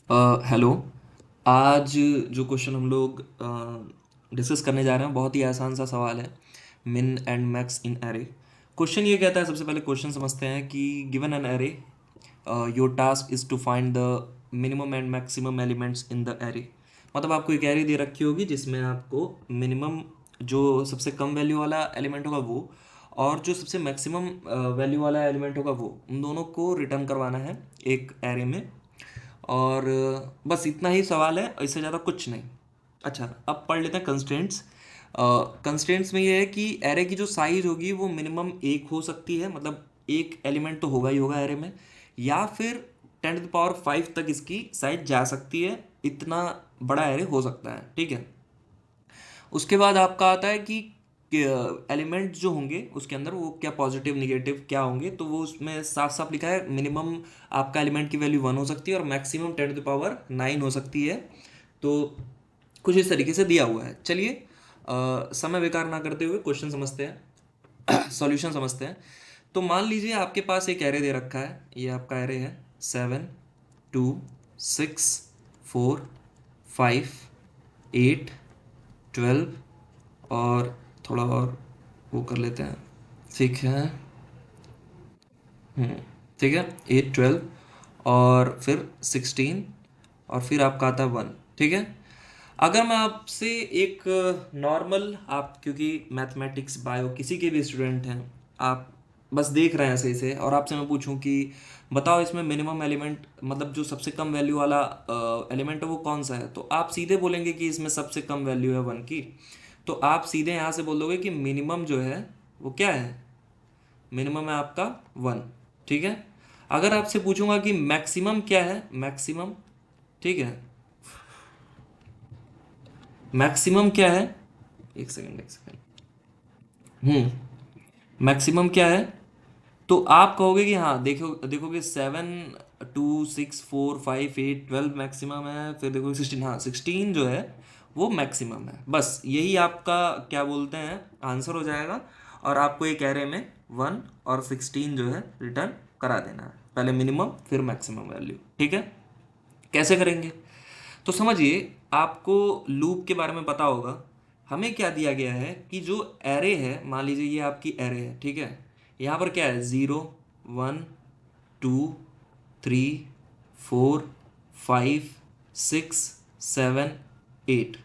Hello. आज जो question हम लोग डिस्कस करने जा रहे हैं बहुत ही आसान सा सवाल है। Min and max in array. Question ये कहता है, सबसे पहले क्वेश्चन समझते हैं कि given an array your task is to find the minimum and maximum elements in the array. मतलब आपको एक एरे दे रखी होगी जिसमें आपको मिनिमम जो सबसे कम वैल्यू वाला एलिमेंट होगा वो, और जो सबसे मैक्सिमम वैल्यू वाला एलिमेंट होगा वो, उन दोनों को रिटर्न करवाना है एक एरे में। और बस इतना ही सवाल है, इससे ज़्यादा कुछ नहीं। अच्छा, अब पढ़ लेते हैं कंस्ट्रेंट्स। कंस्ट्रेंट्स में ये है कि एरे की जो साइज होगी वो मिनिमम एक हो सकती है, मतलब एक एलिमेंट तो होगा ही होगा एरे में, या फिर 10⁵ तक इसकी साइज जा सकती है। इतना बड़ा एरे हो सकता है, ठीक है। उसके बाद आपका आता है कि एलिमेंट जो होंगे उसके अंदर वो क्या पॉजिटिव निगेटिव क्या होंगे, तो वो उसमें साफ साफ लिखा है मिनिमम आपका एलिमेंट की वैल्यू 1 हो सकती है और मैक्सिमम 10⁹ हो सकती है। तो कुछ इस तरीके से दिया हुआ है। चलिए समय बेकार ना करते हुए क्वेश्चन समझते हैं, सॉल्यूशन समझते हैं। तो मान लीजिए आपके पास एक एरे दे रखा है, ये आपका एरे है 7 2 6 4 5 8 12, और थोड़ा और वो कर लेते हैं, ठीक है। ठीक है, 8 12 और फिर 16, और फिर आपका आता है 1, ठीक है। अगर मैं आपसे एक नॉर्मल, आप क्योंकि मैथमेटिक्स बायो किसी के भी स्टूडेंट हैं, आप बस देख रहे हैं सही से, और आपसे मैं पूछूं कि बताओ इसमें मिनिमम एलिमेंट, मतलब जो सबसे कम वैल्यू वाला एलिमेंट है वो कौन सा है, तो आप सीधे बोलेंगे कि इसमें सबसे कम वैल्यू है 1 की। तो आप सीधे यहाँ से बोल दोगे कि मिनिमम जो है वो क्या है, मिनिमम है आपका 1, ठीक है। अगर आपसे पूछूंगा कि मैक्सिमम क्या है, मैक्सिमम, ठीक है, मैक्सिमम क्या है, एक सेकंड एक सेकंड, मैक्सिमम क्या है, तो आप कहोगे कि हाँ, देखो देखोगे 7 2 6 4 5 8 12 मैक्सिमम है, फिर देखोगे 16, हाँ 16 जो है वो मैक्सिमम है। बस यही आपका क्या बोलते हैं आंसर हो जाएगा। और आपको एक एरे में 1 और 16 जो है रिटर्न करा देना है, पहले मिनिमम फिर मैक्सिमम वैल्यू, ठीक है। कैसे करेंगे, तो समझिए, आपको लूप के बारे में पता होगा। हमें क्या दिया गया है कि जो एरे है, मान लीजिए ये आपकी एरे है, ठीक है। यहाँ पर क्या है, 0 1 2 3 4 5 6 7 8।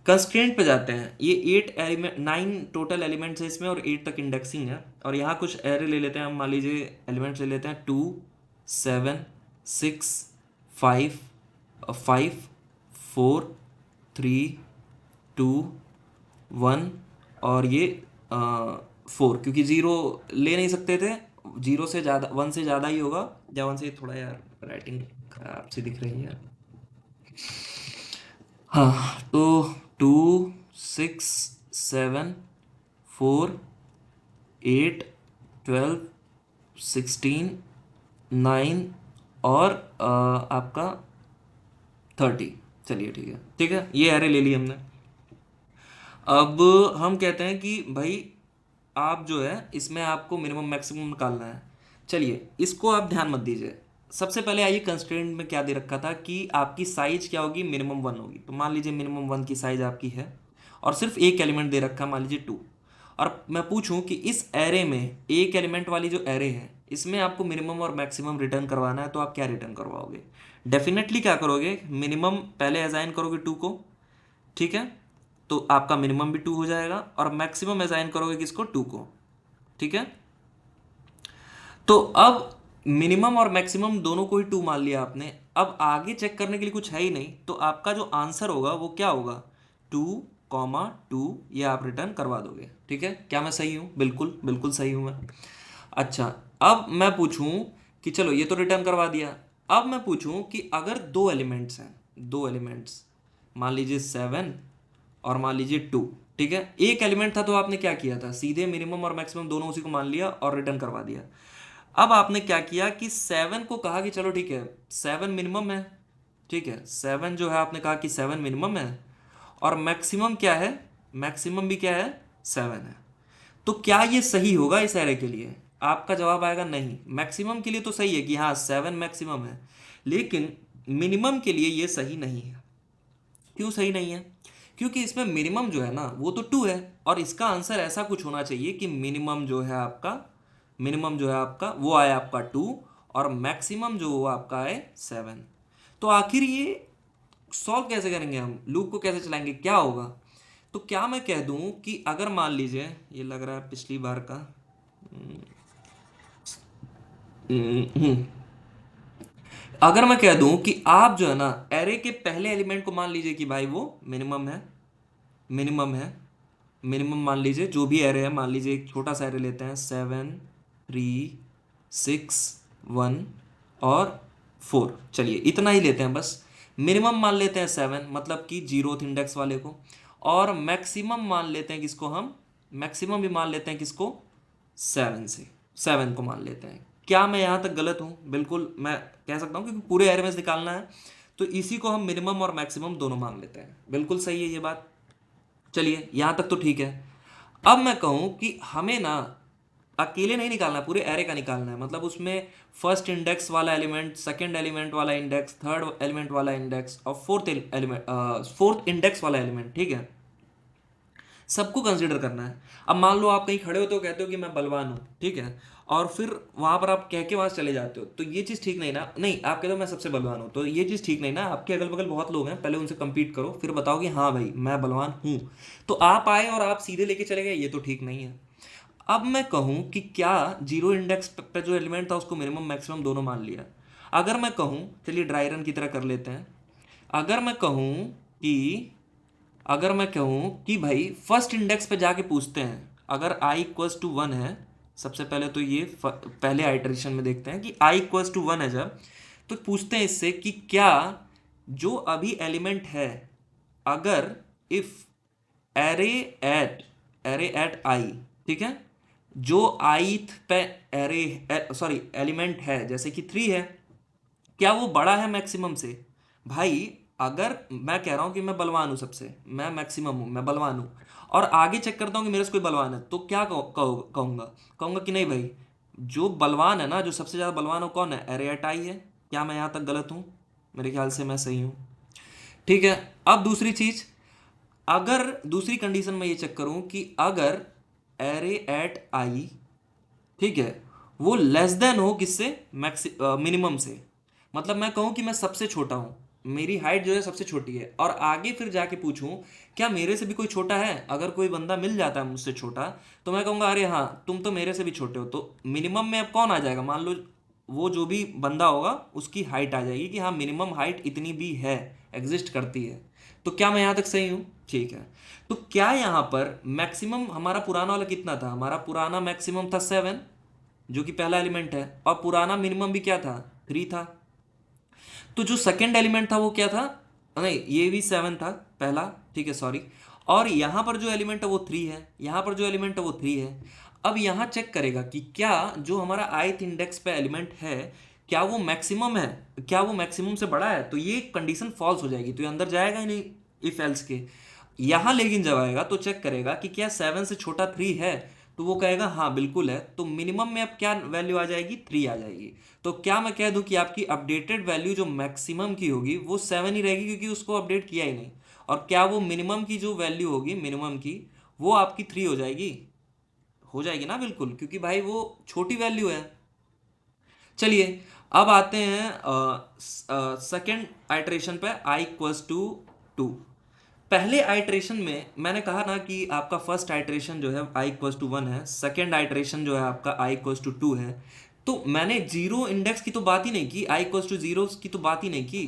कंस्ट्रेंट पे जाते हैं, ये 8 एलिमेंट 9 टोटल एलिमेंट्स है इसमें, और 8 तक इंडेक्सिंग है। और यहाँ कुछ एरे ले लेते हैं हम, मान लीजिए एलिमेंट्स ले लेते हैं 2 7 6 5 5 4 3 2 1, और ये 4, क्योंकि ज़ीरो ले नहीं सकते थे, जीरो से ज़्यादा 1 से ज़्यादा ही होगा, या 1 से थोड़ा, यार राइटिंग खराब सी दिख रही है। हाँ, तो 2 6 7 4 8 12 16 9 और आपका 30। चलिए ठीक है, ठीक है, ये एरे ले ली हमने। अब हम कहते हैं कि भाई आप जो है इसमें आपको मिनिमम मैक्सिमम निकालना है। चलिए इसको आप ध्यान मत दीजिए। सबसे पहले आइए, कंस्ट्रेंट में क्या दे रखा था कि आपकी साइज क्या होगी, मिनिमम 1 होगी। तो मान लीजिए मिनिमम 1 की साइज आपकी है, और सिर्फ एक एलिमेंट दे रखा है, मान लीजिए 2। और मैं पूछूं कि इस एरे में एक एलिमेंट वाली जो एरे है इसमें आपको मिनिमम और मैक्सिमम रिटर्न करवाना है, तो आप क्या रिटर्न करवाओगे। डेफिनेटली क्या करोगे, मिनिमम पहले असाइन करोगे 2 को, ठीक है। तो आपका मिनिमम भी 2 हो जाएगा, और मैक्सिमम असाइन करोगे किसको, 2 को, ठीक है। तो अब मिनिमम और मैक्सिमम दोनों को ही 2 मान लिया आपने। अब आगे चेक करने के लिए कुछ है ही नहीं, तो आपका जो आंसर होगा वो क्या होगा, 2 2, ये आप रिटर्न करवा दोगे, ठीक है। क्या मैं सही हूँ, बिल्कुल बिल्कुल सही हूँ मैं। अच्छा, अब मैं पूछूं कि चलो ये तो रिटर्न करवा दिया। अब मैं पूछूं कि अगर दो एलिमेंट्स हैं, दो एलिमेंट्स, मान लीजिए 7 और मान लीजिए 2, ठीक है। एक एलिमेंट था तो आपने क्या किया था, सीधे मिनिमम और मैक्सिमम दोनों उसी को मान लिया और रिटर्न करवा दिया। अब आपने क्या किया कि 7 को कहा कि चलो ठीक है 7 मिनिमम है, ठीक है, 7 जो है आपने कहा कि 7 मिनिमम है, और मैक्सिमम क्या है, मैक्सिमम भी क्या है, 7 है। तो क्या ये सही होगा इस एरे के लिए, आपका जवाब आएगा नहीं। मैक्सिमम के लिए तो सही है कि हाँ 7 मैक्सिमम है, लेकिन मिनिमम के लिए ये सही नहीं है। क्यों सही नहीं है? क्योंकि इसमें मिनिमम जो है ना वो तो 2 है, और इसका आंसर ऐसा कुछ होना चाहिए कि मिनिमम जो है आपका वो आए आपका 2, और मैक्सिमम जो वो आपका आए 7। तो आखिर ये सॉल्व कैसे करेंगे, हम लूप को कैसे चलाएंगे, क्या होगा? तो क्या मैं कह दूं कि अगर मान लीजिए, ये लग रहा है पिछली बार का, अगर मैं कह दूं कि आप जो है ना एरे के पहले एलिमेंट को मान लीजिए कि भाई वो मिनिमम है, मिनिमम है, मिनिमम मान लीजिए, जो भी एरे है मान लीजिए, एक छोटा सा एरे लेते हैं, 7 3 6 1 और 4, चलिए इतना ही लेते हैं बस। मिनिमम मान लेते हैं 7, मतलब कि जीरोथ इंडेक्स वाले को, और मैक्सिमम मान लेते हैं किसको, हम मैक्सिमम भी मान लेते हैं किसको, 7 को मान लेते हैं। क्या मैं यहाँ तक गलत हूँ? बिल्कुल मैं कह सकता हूँ, क्योंकि पूरे एरे में से निकालना है, तो इसी को हम मिनिमम और मैक्सिमम दोनों मान लेते हैं। बिल्कुल सही है ये बात। चलिए यहाँ तक तो ठीक है। अब मैं कहूँ कि हमें ना अकेले नहीं निकालना है, पूरे एरे का निकालना है, मतलब उसमें फर्स्ट इंडेक्स वाला एलिमेंट, सेकंड एलिमेंट वाला इंडेक्स, थर्ड एलिमेंट वाला इंडेक्स, और फोर्थ इंडेक्स वाला एलिमेंट, ठीक है, सबको कंसीडर करना है। अब मान लो आप कहीं खड़े होते हो, कहते हो कि मैं बलवान हूँ, ठीक है, और फिर वहां पर आप कह के वहां से चले जाते हो, तो ये चीज़ ठीक नहीं ना। नहीं, आप कहते हो मैं सबसे बलवान हूँ, तो ये चीज़ ठीक नहीं ना। आपके अगल बगल बहुत लोग हैं, पहले उनसे compete करो, फिर बताओ कि हाँ भाई मैं बलवान हूँ। तो आप आए और आप सीधे लेके चले गए, ये तो ठीक नहीं है। अब मैं कहूँ कि क्या जीरो इंडेक्स पे जो एलिमेंट था उसको मिनिमम मैक्सिमम दोनों मान लिया। अगर मैं कहूँ, चलिए ड्राई रन की तरह कर लेते हैं। अगर मैं कहूँ कि अगर मैं कहूँ कि भाई फर्स्ट इंडेक्स पे जाके पूछते हैं, अगर i इक्वल्स टू 1 है, सबसे पहले तो ये पहले आइटरेशन में देखते हैं कि i इक्वल्स टू 1 है जब, तो पूछते हैं इससे कि क्या जो अभी एलिमेंट है, अगर इफ एरे एट आई, ठीक है, जो ith पे सॉरी एलिमेंट है, जैसे कि 3 है, क्या वो बड़ा है मैक्सिमम से? भाई अगर मैं कह रहा हूं कि मैं बलवान हूं, सबसे मैं मैक्सिमम हूं, मैं बलवान हूं, और आगे चेक करता हूं कि मेरे से कोई बलवान है, तो क्या कहूंगा, कहूंगा कि नहीं भाई, जो बलवान है ना, जो सबसे ज्यादा बलवान हो कौन है, एरियाटाई है। क्या मैं यहां तक गलत हूं? मेरे ख्याल से मैं सही हूं। ठीक है। अब दूसरी चीज, अगर दूसरी कंडीशन में ये चेक करूं कि अगर एरे एट आई, ठीक है, वो लेस देन हो किससे, मिनिमम से, मतलब मैं कहूं कि मैं सबसे छोटा हूं, मेरी हाइट जो है सबसे छोटी है, और आगे फिर जाके पूछूं क्या मेरे से भी कोई छोटा है, अगर कोई बंदा मिल जाता है मुझसे छोटा, तो मैं कहूंगा अरे हाँ तुम तो मेरे से भी छोटे हो, तो मिनिमम में अब कौन आ जाएगा, मान लो वो जो भी बंदा होगा उसकी हाइट आ जाएगी कि हाँ मिनिमम हाइट इतनी भी है, एग्जिस्ट करती है। तो क्या मैं यहां तक सही हूं? ठीक है। तो क्या यहां पर मैक्सिमम हमारा पुराना वाला कितना था, हमारा पुराना मैक्सिमम था 7, जो कि पहला एलिमेंट है, और पुराना मिनिमम भी क्या था, 3 था। तो जो सेकंड एलिमेंट था वो क्या था, नहीं ये भी 7 था पहला, ठीक है सॉरी, और यहां पर जो एलिमेंट है वो 3 है, यहां पर जो एलिमेंट है वो 3 है। अब यहां चेक करेगा कि क्या जो हमारा ith इंडेक्स पे एलिमेंट है, क्या वो मैक्सिमम है, क्या वो मैक्सिमम से बड़ा है, तो ये कंडीशन फॉल्स हो जाएगी, तो ये अंदर जाएगा ही नहीं इफ एल्स के। यहां लेकिन जब आएगा तो चेक करेगा कि क्या 7 से छोटा 3 है, तो वो कहेगा हाँ बिल्कुल है, तो मिनिमम में अब क्या वैल्यू आ जाएगी, 3 आ जाएगी। तो क्या मैं कह दूं कि आपकी अपडेटेड वैल्यू जो मैक्सिमम की होगी वो 7 ही रहेगी, क्योंकि उसको अपडेट किया ही नहीं। और क्या वो मिनिमम की जो वैल्यू होगी, मिनिमम की, वो आपकी 3 हो जाएगी? हो जाएगी ना, बिल्कुल, क्योंकि भाई वो छोटी वैल्यू है। चलिए अब आते हैं सेकेंड आइटरेशन पे, i इक्वल्स टू 2। पहले आइटरेशन में मैंने कहा ना कि आपका फर्स्ट आइटरेशन जो है i इक्वल्स टू 1 है, सेकेंड आइटरेशन जो है आपका i इक्वल्स टू 2 है। तो मैंने जीरो इंडेक्स की तो बात ही नहीं की, i इक्वल्स टू जीरो की तो बात ही नहीं की।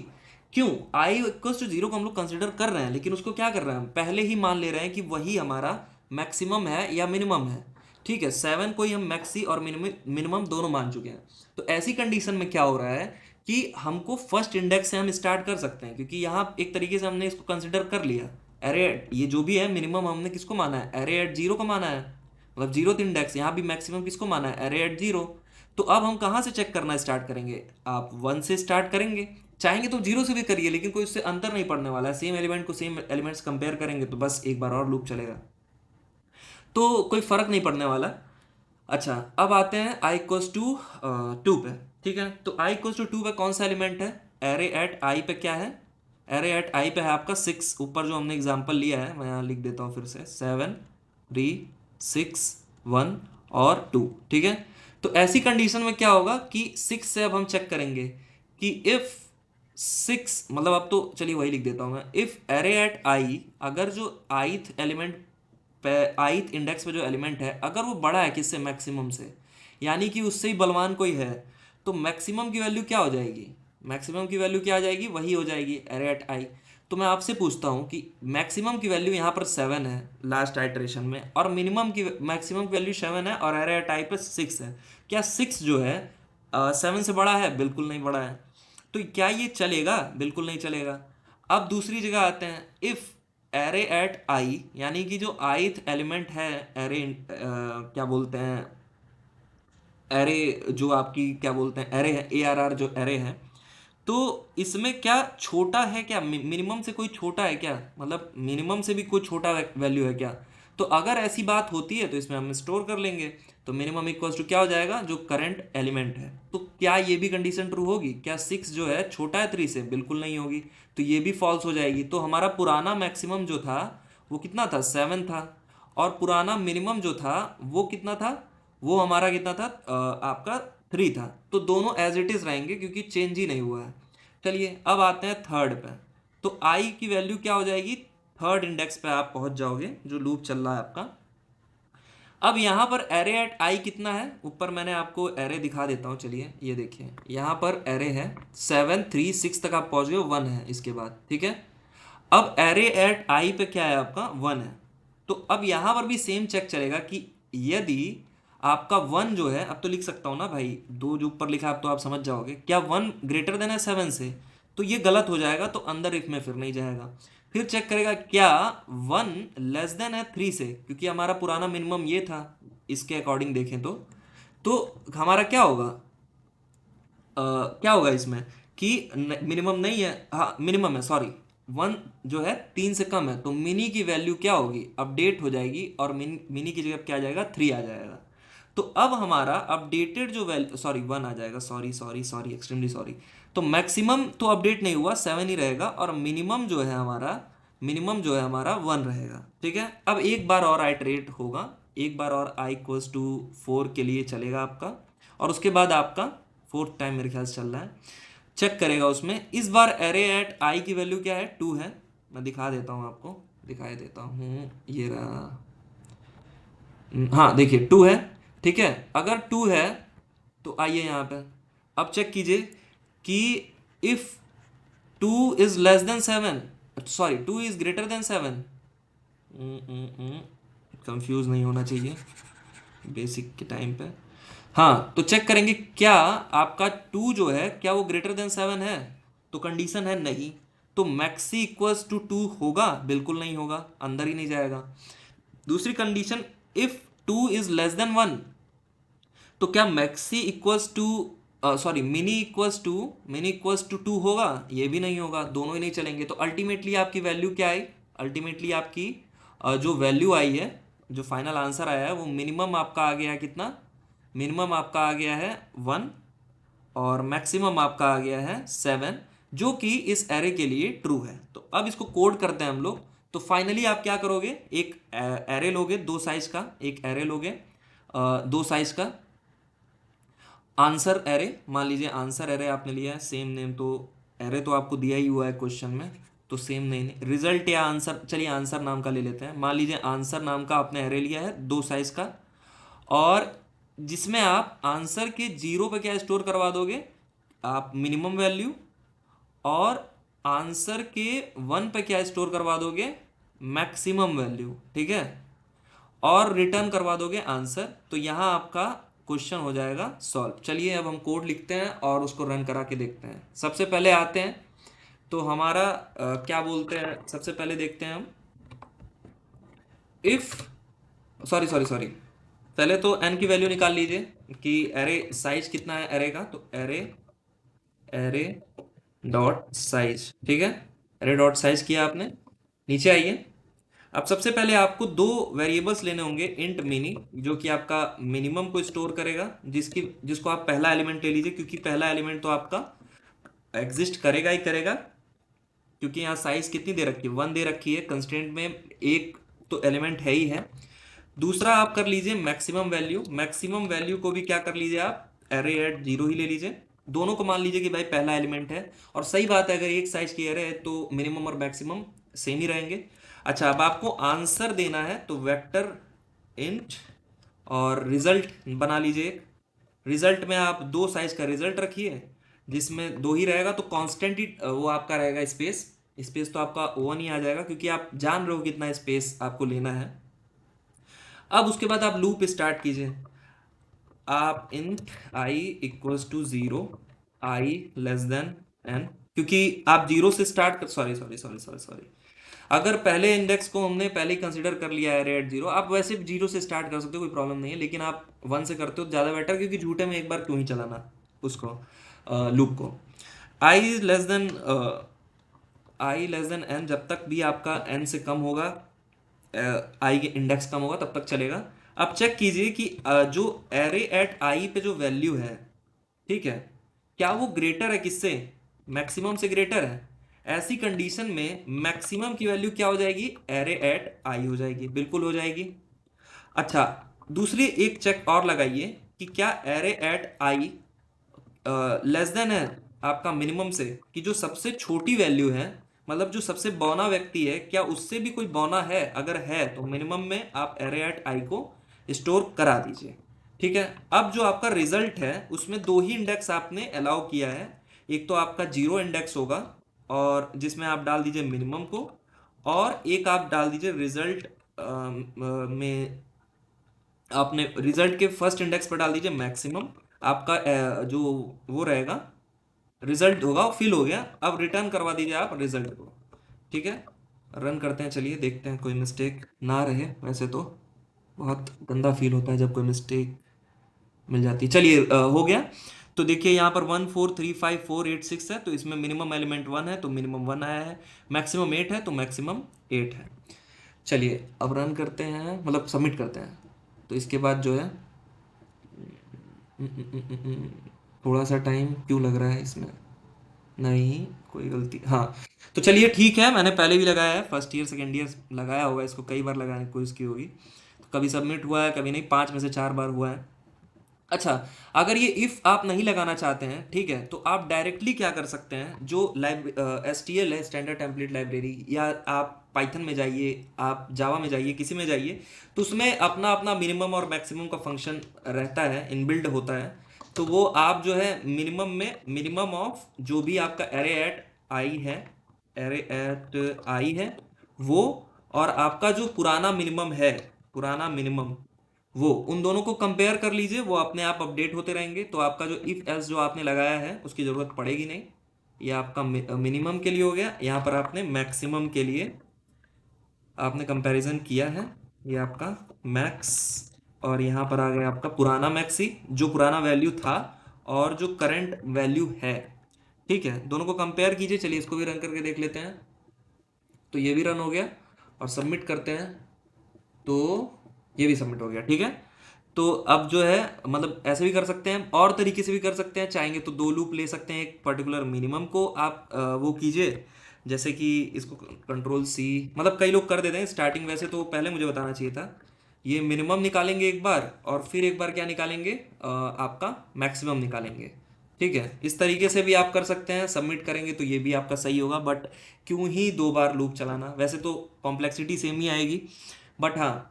क्यों? i इक्वल्स टू जीरो को हम लोग कंसिडर कर रहे हैं, लेकिन उसको क्या कर रहे हैं, हम पहले ही मान ले रहे हैं कि वही हमारा मैक्सिमम है या मिनिमम है। ठीक है, 7 को ही हम मैक्सी और मिनिमम दोनों मान चुके हैं। तो ऐसी कंडीशन में क्या हो रहा है कि हमको फर्स्ट इंडेक्स से हम स्टार्ट कर सकते हैं, क्योंकि यहाँ एक तरीके से हमने इसको कंसिडर कर लिया। एरे ये जो भी है मिनिमम हमने किसको माना है, एरे एट जीरो को माना है, मतलब जीरो इंडेक्स, यहाँ भी मैक्सिमम किसको माना है, एरे एट जीरो। तो अब हम कहाँ से चेक करना स्टार्ट करेंगे, आप 1 से स्टार्ट करेंगे, चाहेंगे तो जीरो से भी करिए, लेकिन कोई उससे अंतर नहीं पड़ने वाला है, सेम एलिमेंट को सेम एलिमेंट्स कंपेयर करेंगे, तो बस एक बार और लूप चलेगा, तो कोई फर्क नहीं पड़ने वाला। अच्छा, अब आते हैं i इक्वल्स टू 2 पे। ठीक है, तो i इक्वल्स टू 2 पे कौन सा एलिमेंट है, एरे एट आई पे क्या है, एरे एट आई पे है आपका 6, ऊपर जो हमने एग्जांपल लिया है मैं यहाँ लिख देता हूँ फिर से, 7 3 6 1 और 2, ठीक है। तो ऐसी कंडीशन में क्या होगा कि 6 से अब हम चेक करेंगे कि इफ 6, मतलब अब तो चलिए वही लिख देता हूँ मैं, इफ एरे एट आई, अगर जो आईथ एलिमेंट पे, आईथ इंडेक्स पे जो एलिमेंट है अगर वो बड़ा है किससे, मैक्सिमम से, यानी कि उससे ही बलवान कोई है, तो मैक्सिमम की वैल्यू क्या हो जाएगी, मैक्सिमम की वैल्यू क्या आ जाएगी, वही हो जाएगी एरे एट आई। तो मैं आपसे पूछता हूँ कि मैक्सिमम की वैल्यू यहाँ पर 7 है लास्ट आइटरेशन में, और मिनिमम की मैक्सिमम की वैल्यू 7 है और एरे एट आई पे 6 है, क्या 6 जो है 7 से बड़ा है, बिल्कुल नहीं बड़ा है। तो क्या ये चलेगा, बिल्कुल नहीं चलेगा। अब दूसरी जगह आते हैं, इफ एरे एट आई, यानी कि जो आईथ एलिमेंट है एरे, क्या बोलते हैं, एरे, जो आपकी क्या बोलते हैं एरे है, ए आर आर जो एरे है, तो इसमें क्या छोटा है क्या, मिनिमम से कोई छोटा है क्या, मतलब मिनिमम से भी कोई छोटा वैल्यू है क्या। तो अगर ऐसी बात होती है तो इसमें हम स्टोर कर लेंगे, तो मिनिमम इक्वल्स टू क्या हो जाएगा, जो करंट एलिमेंट है। तो क्या ये भी कंडीशन ट्रू होगी, क्या 6 जो है छोटा है 3 से, बिल्कुल नहीं होगी, तो ये भी फॉल्स हो जाएगी। तो हमारा पुराना मैक्सिमम जो था वो कितना था, 7 था, और पुराना मिनिमम जो था वो कितना था, वो हमारा कितना था, आपका 3 था। तो दोनों एज इट इज रहेंगे क्योंकि चेंज ही नहीं हुआ है। चलिए अब आते हैं थर्ड पे। तो आई की वैल्यू क्या हो जाएगी, थर्ड इंडेक्स पे आप पहुंच जाओगे जो लूप चल रहा है आपका। अब यहाँ पर एरे एट आई कितना है, ऊपर मैंने आपको एरे दिखा देता हूँ, चलिए ये देखिए यहाँ पर एरे है 7 3 6 तक आप पहुंच गए, 1 है इसके बाद, ठीक है। अब एरे एट आई पे क्या है आपका, 1 है। तो अब यहाँ पर भी सेम चेक चलेगा कि यदि आपका 1 जो है, अब तो लिख सकता हूँ ना भाई, दो जो ऊपर लिखा है अब तो आप समझ जाओगे, क्या 1 ग्रेटर देन है 7 से, तो ये गलत हो जाएगा, तो अंदर इफ में फिर नहीं जाएगा। फिर चेक करेगा क्या 1 लेस देन है 3 से, क्योंकि हमारा पुराना मिनिमम ये था, इसके अकॉर्डिंग देखें तो हमारा क्या होगा, क्या होगा इसमें कि मिनिमम नहीं है, हाँ मिनिमम है, सॉरी 1 जो है 3 से कम है, तो मिनी की वैल्यू क्या होगी, अपडेट हो जाएगी, और मिनी की जगह क्या आ जाएगा, 3 आ जाएगा। तो अब हमारा अपडेटेड जो वैल्यू, सॉरी 1 आ जाएगा, sorry sorry sorry extremely sorry. तो मैक्सिमम तो अपडेट नहीं हुआ, 7 ही रहेगा, और मिनिमम जो है हमारा, मिनिमम जो है हमारा 1 रहेगा, ठीक है। अब एक बार और आइटरेट होगा, एक बार और आई इक्वल्स टू 4 के लिए चलेगा आपका, और उसके बाद आपका फोर्थ टाइम मेरे ख्याल से चल रहा है, चेक करेगा उसमें। इस बार एरे एट आई की वैल्यू क्या है, 2 है। मैं दिखा देता हूँ आपको, दिखाई देता हूँ, ये रहा, हाँ देखिए 2 है, ठीक है। अगर 2 है तो आइए यहाँ पे अब चेक कीजिए कि if 2 is less then 7, sorry 2 is greater than 7, confuse नहीं होना चाहिए बेसिक के टाइम पे। हाँ तो चेक करेंगे क्या आपका 2 जो है क्या वो ग्रेटर देन 7 है, तो कंडीशन है नहीं, तो मैक्सी इक्वल्स टू 2 होगा, बिल्कुल नहीं होगा, अंदर ही नहीं जाएगा। दूसरी condition, if 2 is less than 1, तो क्या maxi equals to, sorry mini equals to 2 होगा, ये भी नहीं होगा, दोनों ही नहीं चलेंगे। तो अल्टीमेटली आपकी वैल्यू क्या आई, अल्टीमेटली आपकी जो वैल्यू आई है, जो फाइनल आंसर आया है, वो मिनिमम आपका आ गया है कितना, मिनिमम आपका आ गया है 1, और मैक्सिमम आपका आ गया है 7, जो कि इस एरे के लिए ट्रू है। तो अब इसको कोड करते हैं हम लोग। तो फाइनली आप क्या करोगे, एक एरे लोगे दो साइज का, एक एरे लोगे दो साइज का, आंसर एरे, मान लीजिए आंसर एरे आपने लिया है, सेम नेम, तो एरे तो आपको दिया ही हुआ है क्वेश्चन में, तो सेम नहीं, रिजल्ट या आंसर, चलिए आंसर नाम का ले लेते हैं। मान लीजिए आंसर नाम का आपने एरे लिया है दो साइज का, और जिसमें आप आंसर के जीरो पे क्या स्टोर करवा दोगे, आप मिनिमम वैल्यू, और आंसर के 1 पे क्या स्टोर करवा दोगे, मैक्सिमम वैल्यू, ठीक है, और रिटर्न करवा दोगे आंसर। तो यहाँ आपका क्वेश्चन हो जाएगा सॉल्व। चलिए अब हम कोड लिखते हैं और उसको रन करा के देखते हैं। सबसे पहले आते हैं, तो हमारा क्या बोलते हैं, सबसे पहले देखते हैं हम, इफ, सॉरी सॉरी सॉरी, पहले तो एन की वैल्यू निकाल लीजिए कि एरे साइज कितना है एरे का, तो एरे, एरे डॉट साइज, ठीक है, एरे डॉट साइज किया आपने। नीचे आइए, अब सबसे पहले आपको दो वेरिएबल्स लेने होंगे, इंट मिनी जो कि आपका मिनिमम को स्टोर करेगा, जिसको आप पहला एलिमेंट ले लीजिए, क्योंकि पहला एलिमेंट तो आपका एग्जिस्ट करेगा ही करेगा, क्योंकि यहाँ साइज कितनी दे रखी है, 1 दे रखी है कंस्ट्रेंट में, एक तो एलिमेंट है ही है। दूसरा आप कर लीजिए मैक्सिमम वैल्यू, मैक्सिमम वैल्यू को भी क्या कर लीजिए आप, एरे एट जीरो ही ले लीजिए। दोनों को मान लीजिए कि भाई पहला एलिमेंट है, और सही बात है, अगर एक साइज की एरे है तो मिनिमम और मैक्सिमम सेम ही रहेंगे। अच्छा, अब आपको आंसर देना है तो वेक्टर इंट और रिजल्ट बना लीजिए एक। रिजल्ट में आप दो साइज का रिजल्ट रखिए, जिसमें दो ही रहेगा तो कांस्टेंट ही वो आपका रहेगा स्पेस। स्पेस तो आपका वन ही आ जाएगा, क्योंकि आप जान रहे हो कितना स्पेस आपको लेना है। अब उसके बाद आप लूप स्टार्ट कीजिए। आप int i equals to zero, i less than n, क्योंकि आप जीरो से स्टार्ट कर, sorry sorry sorry sorry sorry, अगर पहले इंडेक्स को हमने पहले ही कंसीडर कर लिया है एट जीरो, आप वैसे जीरो से स्टार्ट कर सकते हो, कोई प्रॉब्लम नहीं है, लेकिन आप वन से करते हो ज़्यादा बेटर, क्योंकि झूठे में एक बार क्यों ही चलाना उसको, लूप को। I less than I less than N, जब तक भी आपका एन से कम होगा, आई के इंडेक्स कम होगा तब तक चलेगा। अब चेक कीजिए कि जो एरे एट आई पे जो वैल्यू है, ठीक है, क्या वो ग्रेटर है किससे, मैक्सिमम से ग्रेटर है। ऐसी कंडीशन में मैक्सिमम की वैल्यू क्या हो जाएगी, एरे एट आई हो जाएगी, बिल्कुल हो जाएगी। अच्छा, दूसरी एक चेक और लगाइए कि क्या एरे एट आई लेस देन है आपका मिनिमम से, कि जो सबसे छोटी वैल्यू है, मतलब जो सबसे बौना व्यक्ति है, क्या उससे भी कोई बौना है, अगर है तो मिनिमम में आप एरे एट आई को स्टोर करा दीजिए। ठीक है, अब जो आपका रिजल्ट है उसमें दो ही इंडेक्स आपने अलाउ किया है। एक तो आपका जीरो इंडेक्स होगा, और जिसमें आप डाल दीजिए मिनिमम को, और एक आप डाल दीजिए रिजल्ट में, आपने रिजल्ट के फर्स्ट इंडेक्स पर डाल दीजिए मैक्सिमम। आपका जो वो रहेगा, रिजल्ट होगा, फिल हो गया। अब रिटर्न करवा दीजिए आप रिजल्ट को। ठीक है, रन करते हैं, चलिए देखते हैं कोई मिस्टेक ना रहे। वैसे तो बहुत गंदा फील होता है जब कोई मिस्टेक मिल जाती है। चलिए हो गया। तो देखिए यहाँ पर 1 4 3 5 4 8 6 है, तो इसमें मिनिमम एलिमेंट 1 है तो मिनिमम 1 आया है, मैक्सिमम 8 है तो मैक्सिमम 8 है। चलिए अब रन करते हैं, मतलब सबमिट करते हैं। तो इसके बाद जो है थोड़ा सा टाइम क्यों लग रहा है इसमें, नहीं कोई गलती, हाँ। तो चलिए ठीक है, मैंने पहले भी लगाया है, फर्स्ट ईयर सेकेंड ईयर लगाया होगा इसको, कई बार लगाने की कोशिश की होगी, तो कभी सबमिट हुआ है कभी नहीं, 5 में से 4 बार हुआ है। अच्छा, अगर ये इफ आप नहीं लगाना चाहते हैं, ठीक है, तो आप डायरेक्टली क्या कर सकते हैं, जो एस टी एल है, स्टैंडर्ड टेम्पलेट लाइब्रेरी, या आप पाइथन में जाइए, आप जावा में जाइए, किसी में जाइए, तो उसमें अपना अपना मिनिमम और मैक्सिमम का फंक्शन रहता है, इनबिल्ड होता है। तो वो आप जो है मिनिमम में मिनिमम ऑफ जो भी आपका एरे एट आई है, एरे एट आई है वो, और आपका जो पुराना मिनिमम है, पुराना मिनिमम, वो उन दोनों को कंपेयर कर लीजिए, वो अपने आप अपडेट होते रहेंगे। तो आपका जो इफ एल्स जो आपने लगाया है उसकी ज़रूरत पड़ेगी नहीं। ये आपका मिनिमम के लिए हो गया, यहाँ पर आपने मैक्सिमम के लिए आपने कंपैरिजन किया है, ये आपका मैक्स, और यहाँ पर आ गया आपका पुराना मैक्सी, जो पुराना वैल्यू था और जो करंट वैल्यू है। ठीक है, दोनों को कंपेयर कीजिए। चलिए इसको भी रन करके देख लेते हैं। तो ये भी रन हो गया, और सबमिट करते हैं, तो ये भी सबमिट हो गया। ठीक है, तो अब जो है, मतलब ऐसे भी कर सकते हैं, और तरीके से भी कर सकते हैं, चाहेंगे तो दो लूप ले सकते हैं, एक पर्टिकुलर मिनिमम को आप वो कीजिए, जैसे कि इसको कंट्रोल सी, मतलब कई लोग कर देते हैं स्टार्टिंग, वैसे तो पहले मुझे बताना चाहिए था। ये मिनिमम निकालेंगे एक बार, और फिर एक बार क्या निकालेंगे, आपका मैक्सिमम निकालेंगे। ठीक है, इस तरीके से भी आप कर सकते हैं, सबमिट करेंगे तो ये भी आपका सही होगा। बट क्यों ही दो बार लूप चलाना, वैसे तो कॉम्प्लेक्सिटी सेम ही आएगी, बट हाँ,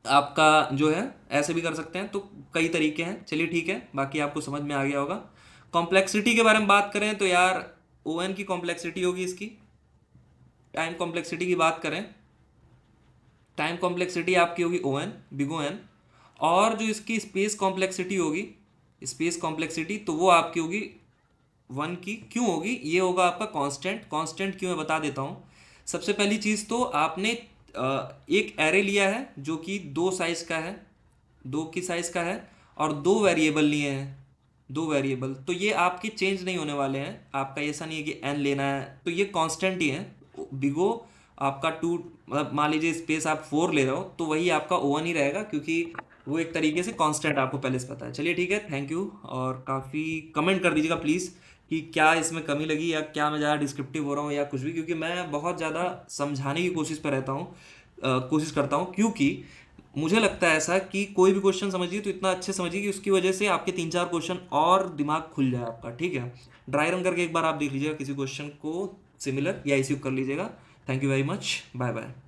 आपका जो है ऐसे भी कर सकते हैं। तो कई तरीके हैं, चलिए ठीक है, बाकी आपको समझ में आ गया होगा। कॉम्प्लेक्सिटी के बारे में बात करें तो यार, ओ एन की कॉम्प्लेक्सिटी होगी इसकी, टाइम कॉम्प्लेक्सिटी की बात करें, टाइम कॉम्प्लेक्सिटी आपकी होगी O n, big O n. और जो इसकी स्पेस कॉम्प्लेक्सिटी होगी, स्पेस कॉम्प्लेक्सिटी, तो वो आपकी होगी 1 की। क्यों होगी, ये होगा आपका कांस्टेंट। कांस्टेंट क्यों है बता देता हूँ। सबसे पहली चीज़ तो आपने एक एरे लिया है जो कि दो साइज का है, दो की साइज का है, और दो वेरिएबल लिए हैं, दो वेरिएबल, तो ये आपके चेंज नहीं होने वाले हैं। आपका ऐसा नहीं है कि एन लेना है, तो ये कांस्टेंट ही है। बिगो आपका टू, मतलब मान लीजिए स्पेस आप 4 ले रहे हो, तो वही आपका ओवन ही रहेगा, क्योंकि वो एक तरीके से कांस्टेंट आपको पहले से पता है। चलिए ठीक है, थैंक यू, और काफ़ी कमेंट कर दीजिएगा प्लीज़ कि क्या इसमें कमी लगी या क्या मैं ज़्यादा डिस्क्रिप्टिव हो रहा हूँ या कुछ भी, क्योंकि मैं बहुत ज़्यादा समझाने की कोशिश पर रहता हूँ, कोशिश करता हूँ, क्योंकि मुझे लगता है ऐसा कि कोई भी क्वेश्चन समझिए तो इतना अच्छे समझिए कि उसकी वजह से आपके 3-4 क्वेश्चन और दिमाग खुल जाए आपका, ठीक है। ड्राई रन करके एक बार आप देख लीजिएगा किसी क्वेश्चन को, सिमिलर या इसी कर लीजिएगा। Thank you very much, bye bye.